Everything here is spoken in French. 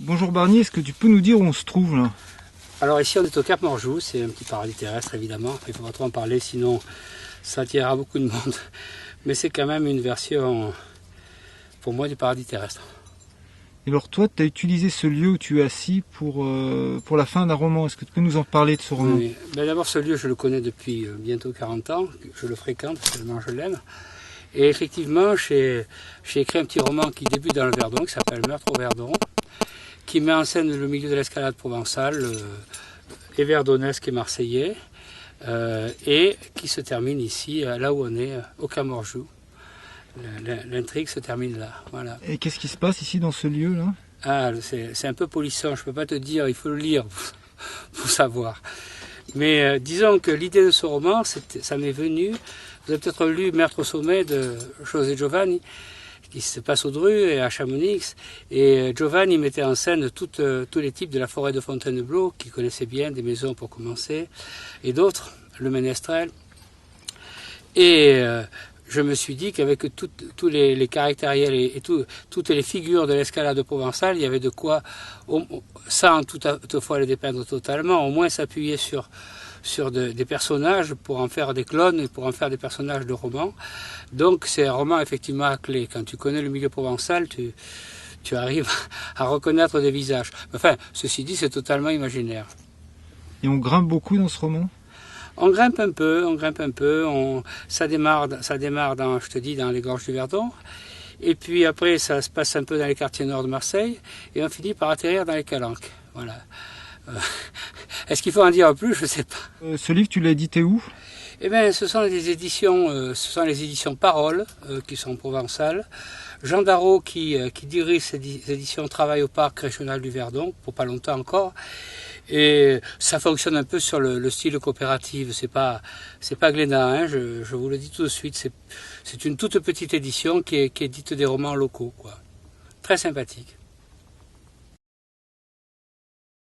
Bonjour Barnier, est-ce que tu peux nous dire où on se trouve là? Alors ici on est au Cap Morjou, c'est un petit paradis terrestre évidemment, il ne faut pas trop en parler sinon ça attirera beaucoup de monde. Mais c'est quand même une version pour moi du paradis terrestre. Et alors toi, tu as utilisé ce lieu où tu es assis pour la fin d'un roman. Est-ce que tu peux nous en parler de ce roman? Oui. Ben, d'abord ce lieu je le connais depuis bientôt 40 ans, je le fréquente tellement je l'aime. Et effectivement j'ai écrit un petit roman qui débute dans le Verdon, qui s'appelle Meurtre au Verdon, qui met en scène le milieu de l'escalade provençale, et verdonesque et marseillais, et qui se termine ici, là où on est, au Cap Morjou. L'intrigue se termine là. Voilà. Et qu'est-ce qui se passe ici dans ce lieu là? Ah, c'est un peu polissant, je ne peux pas te dire, il faut le lire pour savoir. Mais disons que l'idée de ce roman, ça m'est venu. Vous avez peut-être lu Meurtre au sommet de José Giovanni, qui se passe au Dru et à Chamonix. Et Giovanni mettait en scène tous les types de la forêt de Fontainebleau, qu'il connaissait bien, des maisons pour commencer, et d'autres, le Ménestrel. Et je me suis dit qu'avec tous les caractériels et toutes les figures de l'escalade provençale, il y avait de quoi, sans toutefois les dépeindre totalement, au moins s'appuyer sur des personnages pour en faire des clones et pour en faire des personnages de romans. Donc c'est un roman effectivement à clé. Quand tu connais le milieu provençal, tu arrives à reconnaître des visages. Enfin, ceci dit, c'est totalement imaginaire. Et on grimpe beaucoup dans ce roman? On grimpe un peu, ça démarre dans, je te dis, dans les gorges du Verdon. Et puis après, ça se passe un peu dans les quartiers nord de Marseille. Et on finit par atterrir dans les Calanques. Voilà. Est-ce qu'il faut en dire plus? Je ne sais pas. Ce livre, tu l'as édité où? Eh bien, ce sont les éditions Parole, qui sont provençales. Jean Darro, qui dirige ces éditions, travaille au parc régional du Verdon, pour pas longtemps encore. Et ça fonctionne un peu sur le style coopérative. C'est pas Glénat, hein, je vous le dis tout de suite. C'est une toute petite édition qui édite des romans locaux, quoi. Très sympathique.